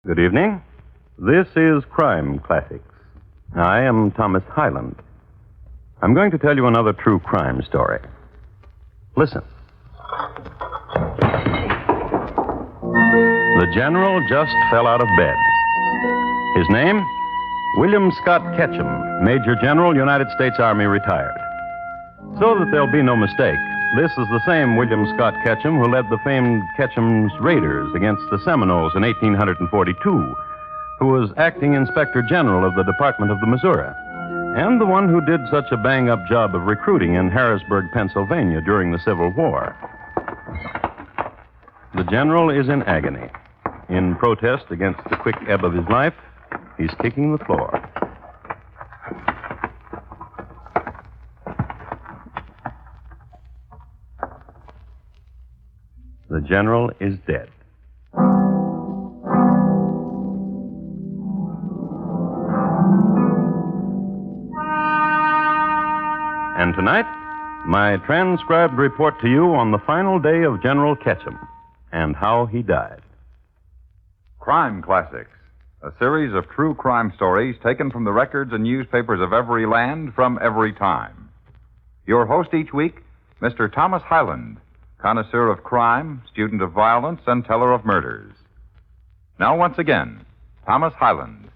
Good evening. This is Crime Classics. I am Thomas Hyland. I'm going to tell you another true crime story. Listen. The general just fell out of bed. His name? William Scott Ketchum, Major General, United States Army, retired. So that there'll be no mistake, this is the same William Scott Ketchum who led the famed Ketchum's Raiders against the Seminoles in 1842, who was acting Inspector General of the Department of the Missouri, and the one who did such a bang-up job of recruiting in Harrisburg, Pennsylvania during the Civil War. The general is in agony. In protest against the quick ebb of his life, he's kicking the floor. The general is dead. And tonight, my transcribed report to you on the final day of General Ketchum and how he died. Crime Classics, a series of true crime stories taken from the records and newspapers of every land from every time. Your host each week, Mr. Thomas Hyland, connoisseur of crime, student of violence, and teller of murders. Now, once again, Thomas Hyland.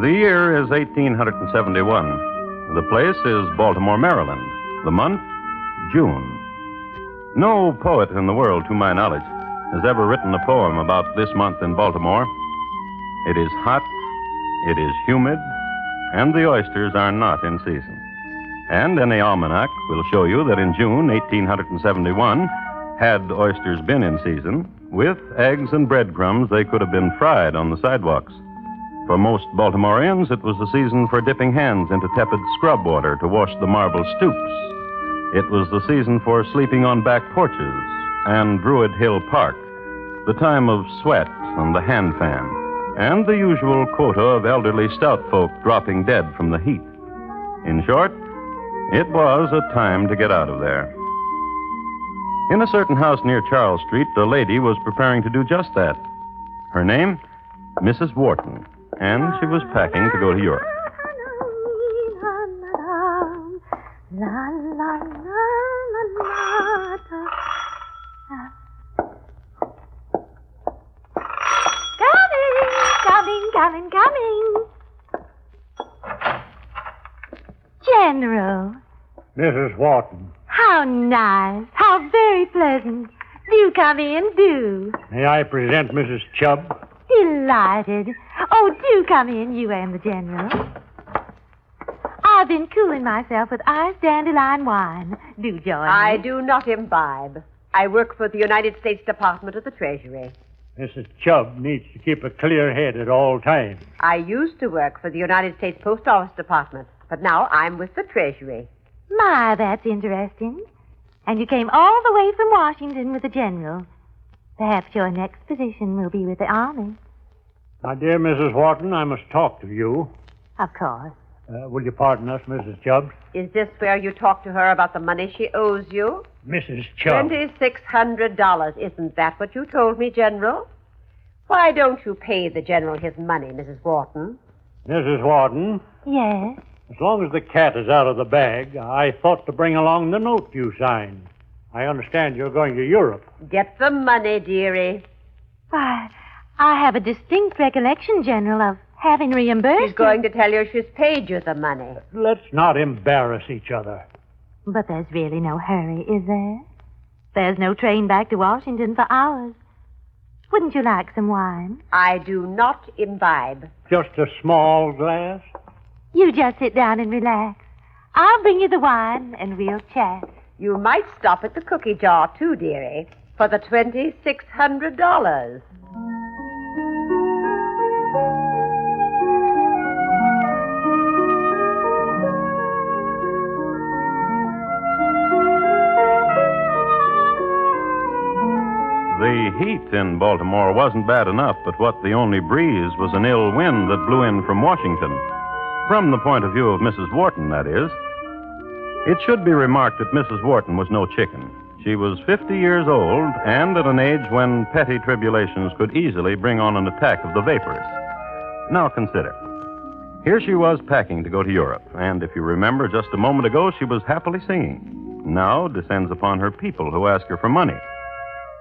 The year is 1871. The place is Baltimore, Maryland. The month, June. No poet in the world, to my knowledge, has ever written a poem about this month in Baltimore. It is hot, it is humid, and the oysters are not in season. And any almanac will show you that in June 1871, had oysters been in season, with eggs and breadcrumbs, they could have been fried on the sidewalks. For most Baltimoreans, it was the season for dipping hands into tepid scrub water to wash the marble stoops. It was the season for sleeping on back porches and Druid Hill Park, the time of sweat and the hand fan, and the usual quota of elderly stout folk dropping dead from the heat. In short, it was a time to get out of there. In a certain house near Charles Street, a lady was preparing to do just that. Her name, Mrs. Wharton. And she was packing to go to Europe. Coming. General. Mrs. Wharton. How nice. How very pleasant. Do come in, do. May I present Mrs. Chubb? Delighted. Oh, do come in, you and the General. I've been cooling myself with iced dandelion wine. Do join me. I do not imbibe. I work for the United States Department of the Treasury. Mrs. Chubb needs to keep a clear head at all times. I used to work for the United States Post Office Department, but now I'm with the Treasury. My, that's interesting. And you came all the way from Washington with the General. Perhaps your next position will be with the Army. My dear Mrs. Wharton, I must talk to you. Of course. Will you pardon us, Mrs. Chubb? Is this where you talk to her about the money she owes you? Mrs. Chubb. $2,600. Isn't that what you told me, General? Why don't you pay the General his money, Mrs. Wharton? Mrs. Wharton? Yes? As long as the cat is out of the bag, I thought to bring along the note you signed. I understand you're going to Europe. Get the money, dearie. Why, I have a distinct recollection, General, of having reimbursed She's going to tell you she's paid you the money. Let's not embarrass each other. But there's really no hurry, is there? There's no train back to Washington for hours. Wouldn't you like some wine? I do not imbibe. Just a small glass? You just sit down and relax. I'll bring you the wine, and we'll chat. You might stop at the cookie jar, too, dearie, for the $2,600. The heat in Baltimore wasn't bad enough, but what the only breeze was an ill wind that blew in from Washington. From the point of view of Mrs. Wharton, that is. It should be remarked that Mrs. Wharton was no chicken. She was 50 years old and at an age when petty tribulations could easily bring on an attack of the vapors. Now consider. Here she was packing to go to Europe, and if you remember just a moment ago, she was happily singing. Now descends upon her people who ask her for money.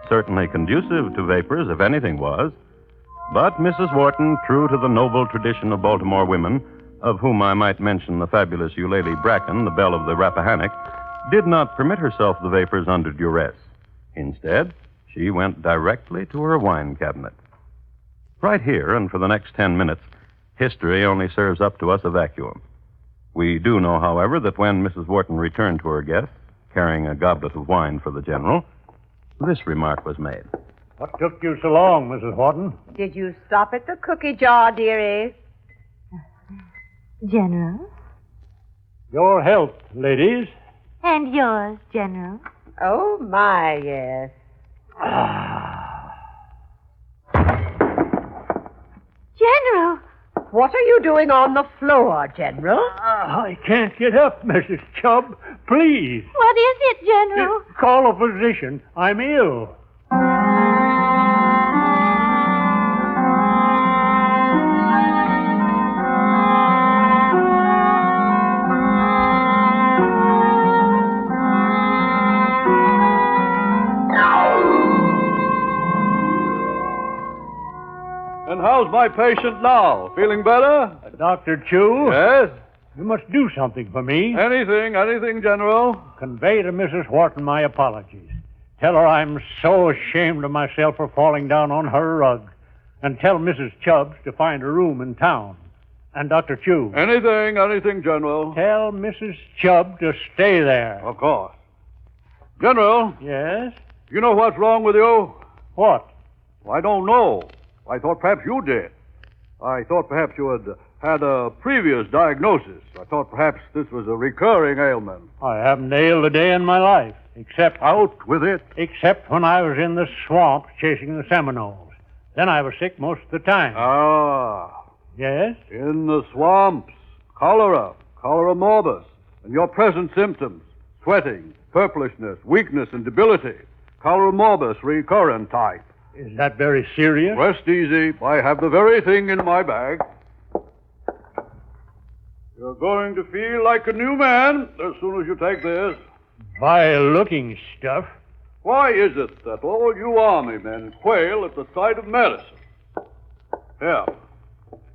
Certainly conducive to vapors, if anything was. But Mrs. Wharton, true to the noble tradition of Baltimore women, of whom I might mention the fabulous Eulalie Bracken, the belle of the Rappahannock, did not permit herself the vapors under duress. Instead, she went directly to her wine cabinet. Right here, and for the next 10 minutes, history only serves up to us a vacuum. We do know, however, that when Mrs. Wharton returned to her guests, carrying a goblet of wine for the General, this remark was made. What took you so long, Mrs. Wharton? Did you stop at the cookie jar, dearie? General? Your health, ladies. And yours, General. Oh, my, yes. General! What are you doing on the floor, General? I can't get up, Mrs. Chubb. Please. What is it, General? Call a physician. I'm ill. And how's my patient now? Feeling better? Dr. Chu? Yes? You must do something for me. Anything, General. Convey to Mrs. Wharton my apologies. Tell her I'm so ashamed of myself for falling down on her rug. And tell Mrs. Chubbs to find a room in town. And Dr. Chu. Anything, General. Tell Mrs. Chubb to stay there. Of course. General, Yes? you know what's wrong with you? What? I don't know. I thought perhaps you did. I thought perhaps you had a previous diagnosis. I thought perhaps this was a recurring ailment. I haven't nailed a day in my life, except Out with it. except when I was in the swamp chasing the Seminoles. Then I was sick most of the time. Ah, Yes? in the swamps. Cholera morbus, and your present symptoms. Sweating, purplishness, weakness, and debility. Cholera morbus recurrent type. Is that very serious? Rest easy. I have the very thing in my bag. You're going to feel like a new man as soon as you take this. Vile-looking stuff. Why is it that all you army men quail at the sight of medicine? Here.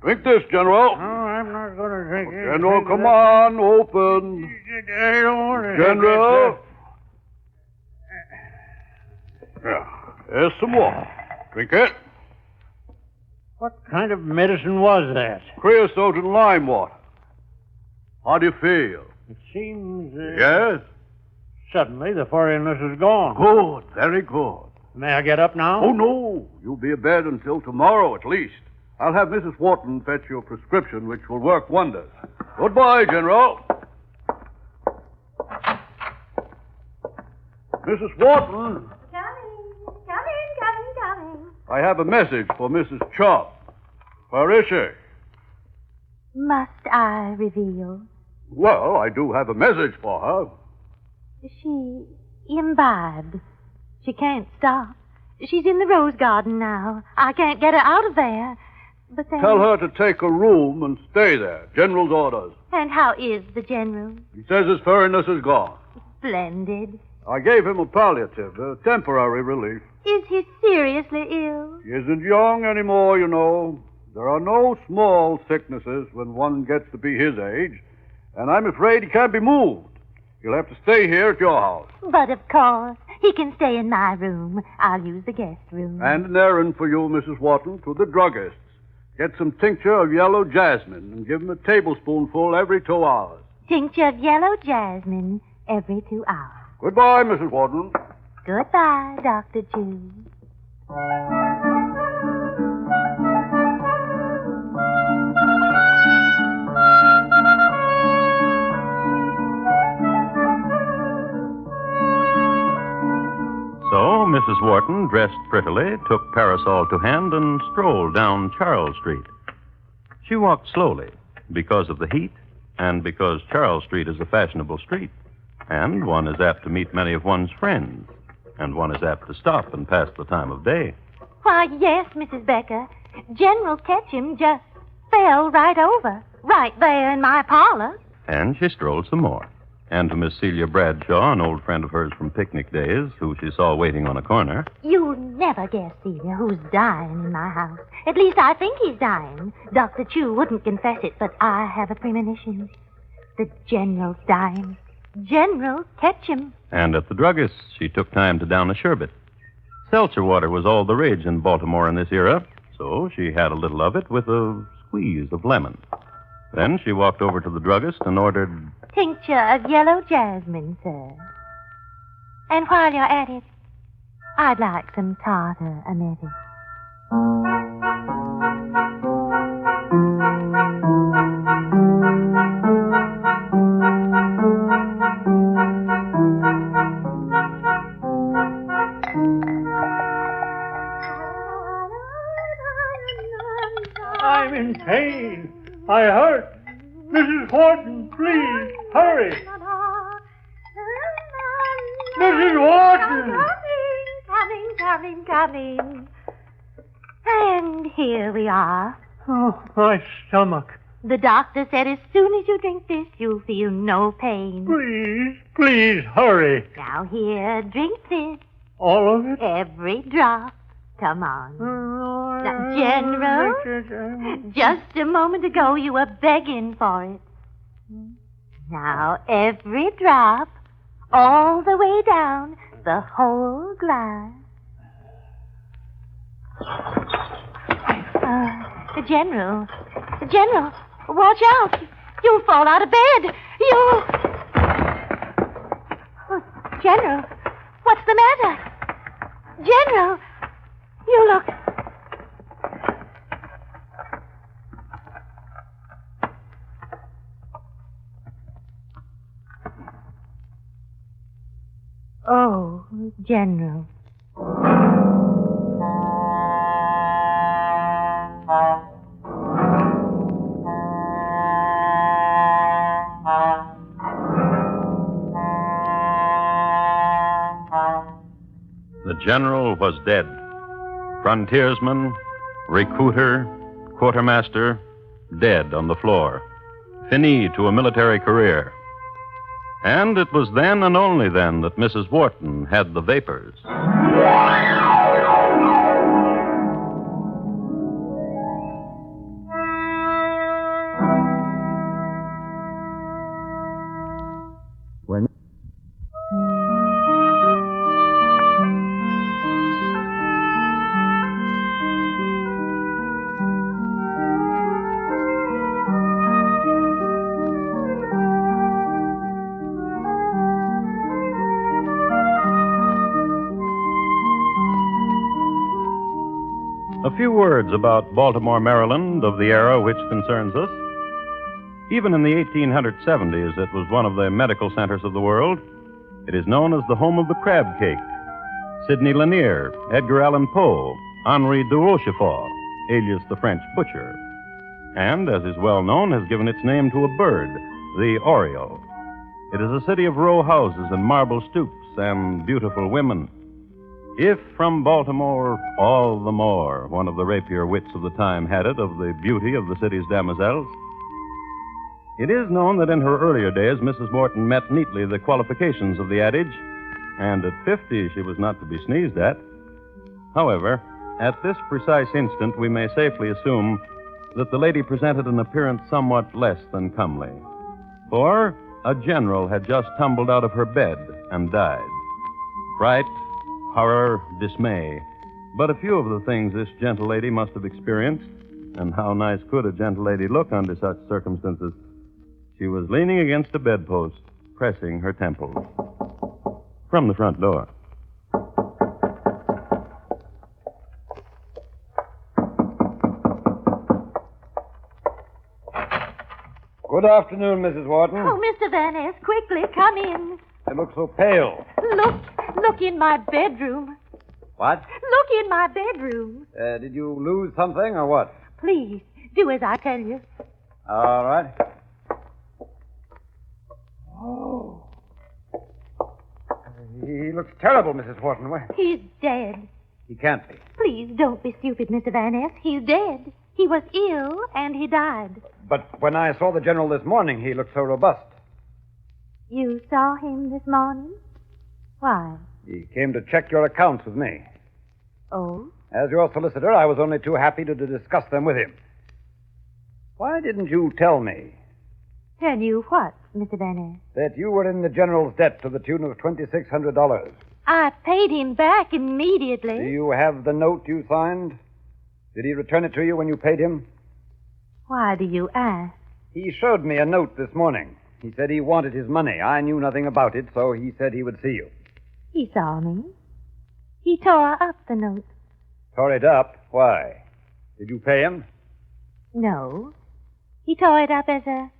Drink this, General. No, I'm not going to drink it. General, come on, open. I don't want to. General. Yeah. Here's some water. Drink it. What kind of medicine was that? Creosote and lime water. How do you feel? It seems... Yes? Suddenly the foreignness is gone. Good, very good. May I get up now? Oh, no. You'll be abed until tomorrow at least. I'll have Mrs. Wharton fetch you a prescription which will work wonders. Goodbye, General. Mrs. Wharton, Coming. I have a message for Mrs. Chubb. Where is she? Must I reveal? Well, I do have a message for her. She imbibed. She can't stop. She's in the rose garden now. I can't get her out of there. But then... Tell her to take a room and stay there. General's orders. And how is the General? He says his furriness is gone. Splendid. I gave him a palliative, a temporary relief. Is he seriously ill? He isn't young anymore, you know. There are no small sicknesses when one gets to be his age, and I'm afraid he can't be moved. He'll have to stay here at your house. But of course. He can stay in my room. I'll use the guest room. And an errand for you, Mrs. Wharton, to the druggist's. Get some tincture of yellow jasmine and give him a tablespoonful every 2 hours. Tincture of yellow jasmine every 2 hours. Goodbye, Mrs. Wharton. Goodbye, Dr. Chu. So Mrs. Wharton, dressed prettily, took parasol to hand and strolled down Charles Street. She walked slowly because of the heat and because Charles Street is a fashionable street, and one is apt to meet many of one's friends, and one is apt to stop and pass the time of day. Why, yes, Mrs. Becker. General Ketchum just fell right over, right there in my parlor. And she strolled some more. And to Miss Celia Bradshaw, an old friend of hers from picnic days, who she saw waiting on a corner. You'll never guess, Celia, who's dying in my house. At least I think he's dying. Dr. Chu wouldn't confess it, but I have a premonition. The General's dying. General Ketchum. And at the druggist's, she took time to down a sherbet. Seltzer water was all the rage in Baltimore in this era, so she had a little of it with a squeeze of lemon. Then she walked over to the druggist and ordered... Tincture of yellow jasmine, sir. And while you're at it, I'd like some tartar emetic. I'm in pain. I hurt. Mrs. Wharton, please, hurry. Mrs. Wharton! Coming. And here we are. Oh, my stomach. The doctor said as soon as you drink this, you'll feel no pain. Please, hurry. Now here, drink this. All of it? Every drop. Come on. Now, General, just a moment ago you were begging for it. Now, every drop, all the way down, the whole glass. General, watch out. You'll fall out of bed. General, what's the matter? General, you look... Oh, General. The general was dead. Frontiersman, recruiter, quartermaster, dead on the floor. Fini to a military career. And it was then and only then that Mrs. Wharton had the vapors. A few words about Baltimore, Maryland, of the era which concerns us. Even in the 1870s, it was one of the medical centers of the world. It is known as the home of the crab cake. Sidney Lanier, Edgar Allan Poe, Henri de Rochefort, alias the French butcher. And, as is well known, has given its name to a bird, the oriole. It is a city of row houses and marble stoops and beautiful women. If from Baltimore, all the more, one of the rapier wits of the time had it of the beauty of the city's damoiselles. It is known that in her earlier days, Mrs. Wharton met neatly the qualifications of the adage, and at 50 she was not to be sneezed at. However, at this precise instant, we may safely assume that the lady presented an appearance somewhat less than comely. For a general had just tumbled out of her bed and died. Fright, horror, dismay. But a few of the things this gentle lady must have experienced, and how nice could a gentle lady look under such circumstances? She was leaning against a bedpost, pressing her temples. From the front door. Good afternoon, Mrs. Wharton. Oh, Mr. Van Ness, quickly, come in. You look so pale. Look in my bedroom. What? Look in my bedroom. Did you lose something or what? Please, do as I tell you. All right. Oh. He looks terrible, Mrs. Wharton. He's dead. He can't be. Please don't be stupid, Mr. Van Ness. He's dead. He was ill, and he died. But when I saw the general this morning, he looked so robust. You saw him this morning? Why? He came to check your accounts with me. Oh? As your solicitor, I was only too happy to discuss them with him. Why didn't you tell me Tell you what, Mr. Van Ness? that you were in the general's debt to the tune of $2,600? I paid him back immediately. Do you have the note you signed? Did he return it to you when you paid him? Why do you ask? He showed me a note this morning. He said he wanted his money. I knew nothing about it, so he said he would see you. He saw me. He tore up the note. Tore it up? Why? Did you pay him? No. He tore it up as a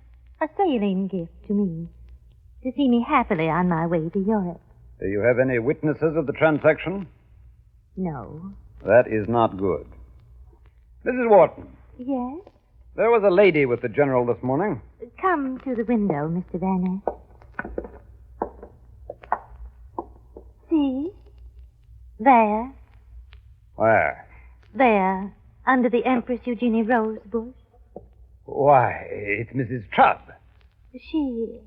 sailing gift to me, to see me happily on my way to Europe. Do you have any witnesses of the transaction? No. That is not good. Mrs. Wharton, Yes? there was a lady with the general this morning. Come to the window, Mr. Van Ness. See? There. Where? There. Under the Empress Eugenie rose bush. Why, it's Mrs. Chubb. She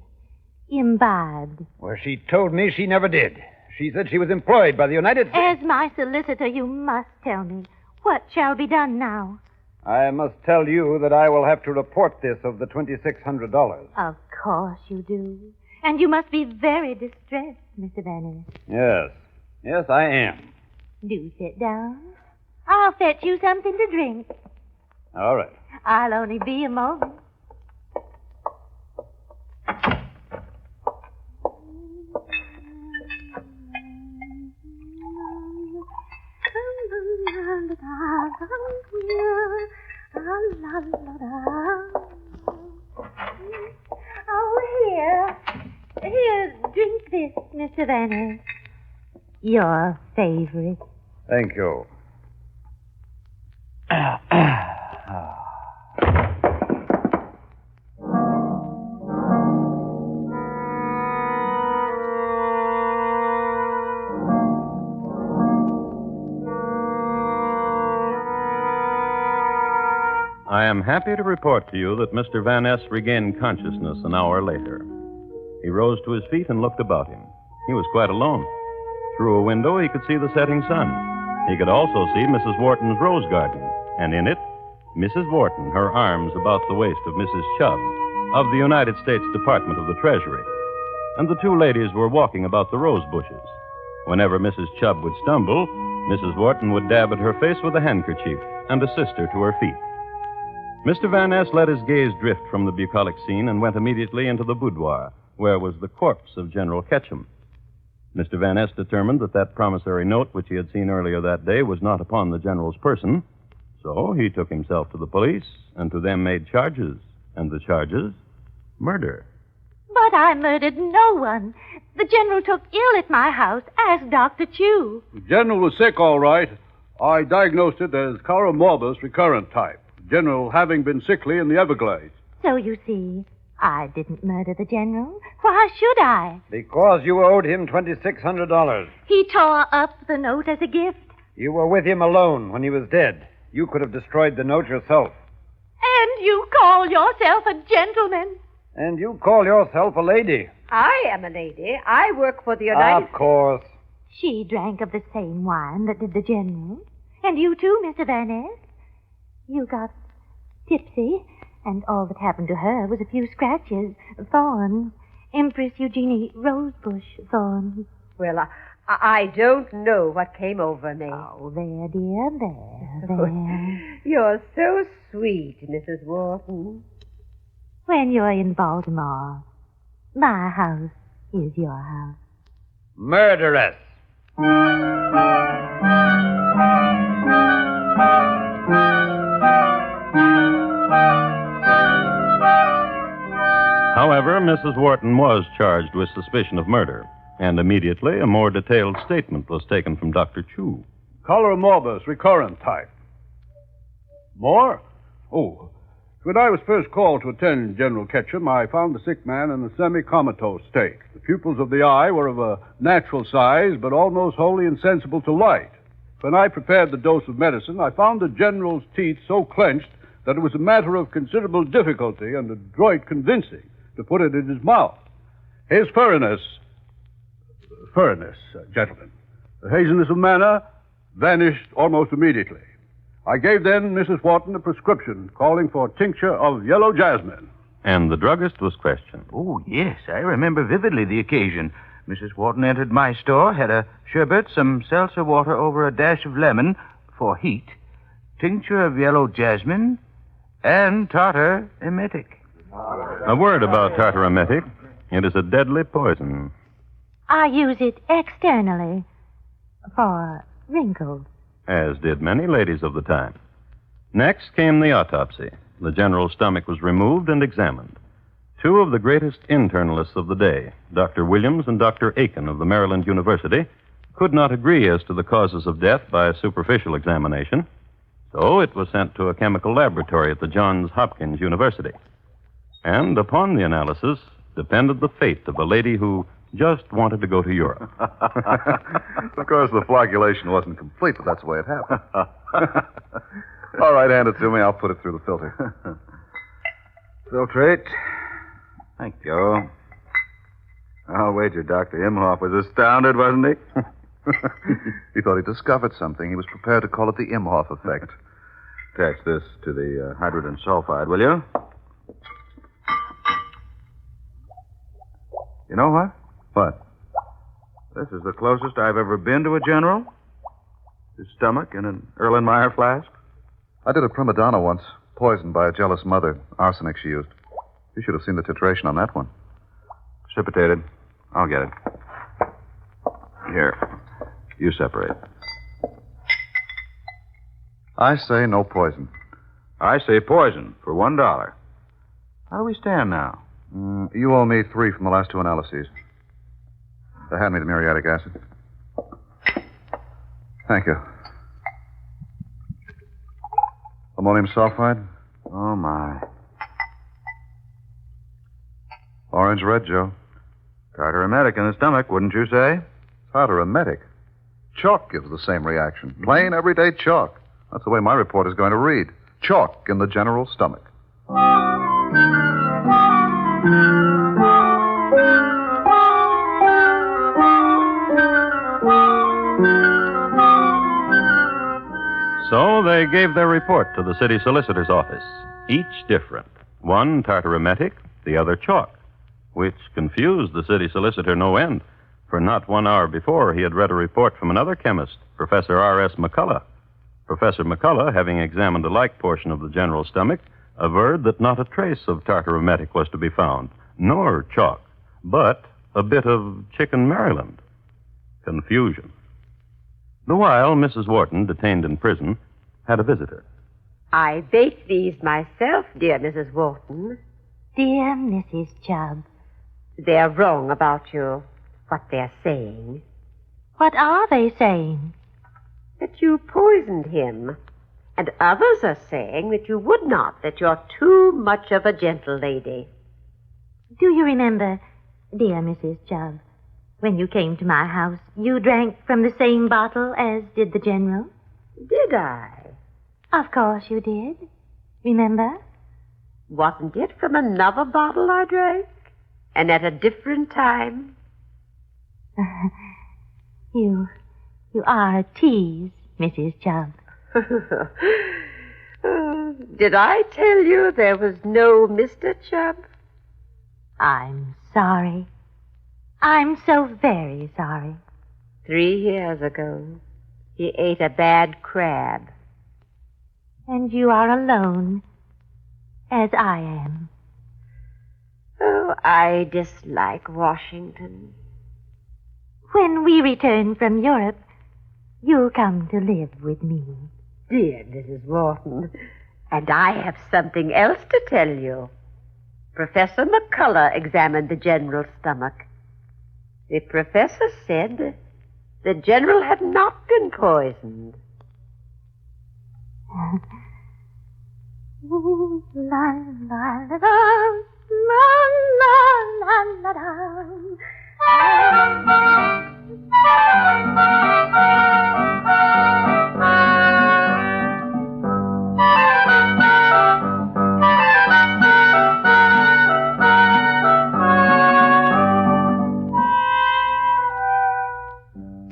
imbibed. Well, she told me she never did. She said she was employed by the United States. As my solicitor, you must tell me. What shall be done now? I must tell you that I will have to report this of the $2,600. Of course you do. And you must be very distressed, Mr. Van Ness. Yes. Yes, I am. Do sit down. I'll fetch you something to drink. All right. I'll only be a moment. Oh, here, drink this, Mr. Van Ness. Your favorite. Thank you. I am happy to report to you that Mr. Van Ness regained consciousness an hour later. He rose to his feet and looked about him. He was quite alone. Through a window, he could see the setting sun. He could also see Mrs. Wharton's rose garden, and in it, Mrs. Wharton, her arms about the waist of Mrs. Chubb, of the United States Department of the Treasury. And the two ladies were walking about the rose bushes. Whenever Mrs. Chubb would stumble, Mrs. Wharton would dab at her face with a handkerchief and assist her to her feet. Mr. Van Ness let his gaze drift from the bucolic scene and went immediately into the boudoir, where was the corpse of General Ketchum. Mr. Van Ness determined that promissory note which he had seen earlier that day was not upon the general's person, so he took himself to the police and to them made charges, and the charges, murder. But I murdered no one. The general took ill at my house. Ask Dr. Chu. The general was sick, all right. I diagnosed it as cholera morbus recurrent type. The general having been sickly in the Everglades. So you see, I didn't murder the general. Why should I? Because you owed him $2,600. He tore up the note as a gift. You were with him alone when he was dead. You could have destroyed the note yourself. And you call yourself a gentleman. And you call yourself a lady. I am a lady. I work for the United Of course. She drank of the same wine that did the general. And you too, Mr. Van Ness. You got tipsy, and all that happened to her was a few scratches, thorns, Empress Eugenie rosebush thorns. Well, I don't know what came over me. Oh, there, dear, there. You're so sweet, Mrs. Wharton. When you're in Baltimore, my house is your house. Murderess. However, Mrs. Wharton was charged with suspicion of murder, and immediately a more detailed statement was taken from Dr. Chu. Cholera morbus, recurrent type. More? Oh, when I was first called to attend General Ketchum, I found the sick man in a semi-comatose state. The pupils of the eye were of a natural size, but almost wholly insensible to light. When I prepared the dose of medicine, I found the General's teeth so clenched that it was a matter of considerable difficulty and adroit convincing to put it in his mouth. His furriness, gentlemen, the haziness of manner vanished almost immediately. I gave then Mrs. Wharton a prescription calling for tincture of yellow jasmine. And the druggist was questioned. Oh, yes, I remember vividly the occasion. Mrs. Wharton entered my store, had a sherbet, some seltzer water over a dash of lemon for heat, tincture of yellow jasmine, and tartar emetic. A word about tartar emetic. It is a deadly poison. I use it externally for wrinkles. As did many ladies of the time. Next came the autopsy. The general's stomach was removed and examined. Two of the greatest internalists of the day, Dr. Williams and Dr. Aiken of the Maryland University, could not agree as to the causes of death by a superficial examination, so it was sent to a chemical laboratory at the Johns Hopkins University. And upon the analysis depended the fate of a lady who just wanted to go to Europe. Of course, the flagellation wasn't complete, but that's the way it happened. All right, hand it to me. I'll put it through the filter. Filtrate. Thank you. I'll wager Dr. Imhoff was astounded, wasn't he? He thought he'd discovered something. He was prepared to call it the Imhoff effect. Attach this to the hydrogen sulfide, will you? You know what? What? This is the closest I've ever been to a general. His stomach in an Erlenmeyer flask. I did a prima donna once, poisoned by a jealous mother. Arsenic she used. You should have seen the titration on that one. Precipitated. I'll get it. Here. You separate. I say no poison. I say poison for $1. How do we stand now? You owe me 3 from the last 2 analyses. Hand me the muriatic acid. Thank you. Ammonium sulfide? Oh, my. Orange red, Joe. Tartar emetic in the stomach, wouldn't you say? Tartar emetic? Chalk gives the same reaction. Plain, everyday chalk. That's the way my report is going to read. Chalk in the general stomach. So they gave their report to the city solicitor's office, each different. One tartar emetic, the other chalk, which confused the city solicitor no end, for not 1 hour before he had read a report from another chemist, Professor R.S. McCullough. Professor McCullough, having examined a like portion of the general stomach, averred that not a trace of tartar emetic was to be found, nor chalk, but a bit of chicken Maryland. Confusion. The while, Mrs. Wharton, detained in prison, had a visitor. I baked these myself, dear Mrs. Wharton. Dear Mrs. Chubb. They're wrong about you, what they're saying. What are they saying? That you poisoned him. And others are saying that you would not, that you're too much of a gentle lady. Do you remember, dear Mrs. Chubb, when you came to my house, you drank from the same bottle as did the general? Did I? Of course you did. Remember? Wasn't it from another bottle I drank? And at a different time? You are a tease, Mrs. Chubb. Did I tell you there was no Mr. Chubb? I'm sorry. I'm so very sorry. 3 years ago, he ate a bad crab. And you are alone, as I am. Oh, I dislike Washington. When we return from Europe, you'll come to live with me. Dear Mrs. Wharton, and I have something else to tell you. Professor McCullough examined the general's stomach. The professor said The General had not been poisoned. La la la la la la la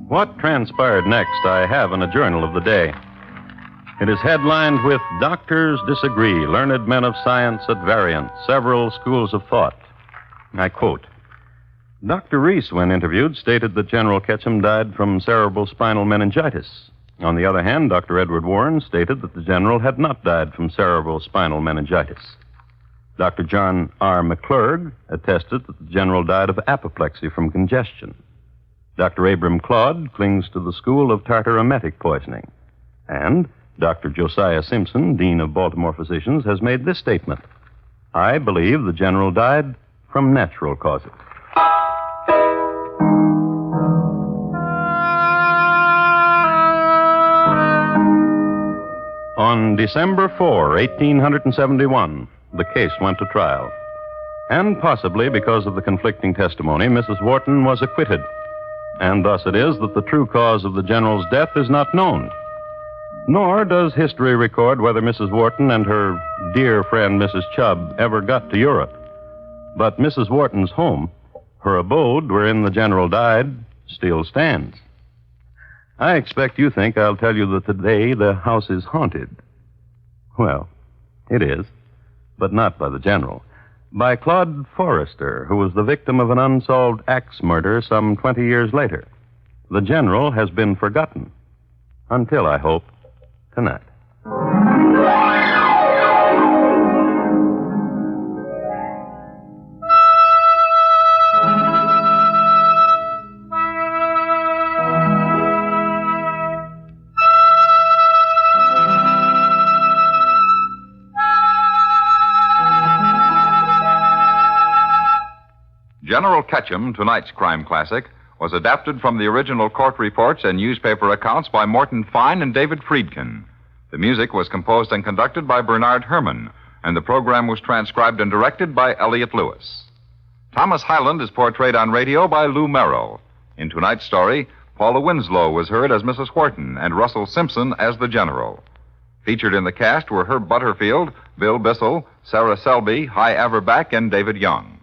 What transpired next, I have in a journal of the day. It is headlined with Doctors Disagree, Learned Men of Science at Variance, Several Schools of Thought. I quote, Dr. Reese, when interviewed, stated that General Ketchum died from cerebral spinal meningitis. On the other hand, Dr. Edward Warren stated that the general had not died from cerebral spinal meningitis. Dr. John R. McClurg attested that the general died of apoplexy from congestion. Dr. Abram Claude clings to the school of tartaremetic poisoning. And Dr. Josiah Simpson, Dean of Baltimore Physicians, has made this statement. I believe the general died from natural causes. On December 4, 1871, the case went to trial. And possibly because of the conflicting testimony, Mrs. Wharton was acquitted. And thus it is that the true cause of the general's death is not known. Nor does history record whether Mrs. Wharton and her dear friend Mrs. Chubb ever got to Europe. But Mrs. Wharton's home, her abode wherein the general died, still stands. I expect you think I'll tell you that today the house is haunted. Well, it is, but not by the general. By Claude Forrester, who was the victim of an unsolved axe murder some 20 years later. The general has been forgotten. Until, I hope, tonight. General Ketchum, tonight's crime classic, was adapted from the original court reports and newspaper accounts by Morton Fine and David Friedkin. The music was composed and conducted by Bernard Herrmann, and the program was transcribed and directed by Elliott Lewis. Thomas Hyland is portrayed on radio by Lou Merrill. In tonight's story, Paula Winslow was heard as Mrs. Wharton and Russell Simpson as the General. Featured in the cast were Herb Butterfield, Bill Bissell, Sarah Selby, Hy Averback, and David Young.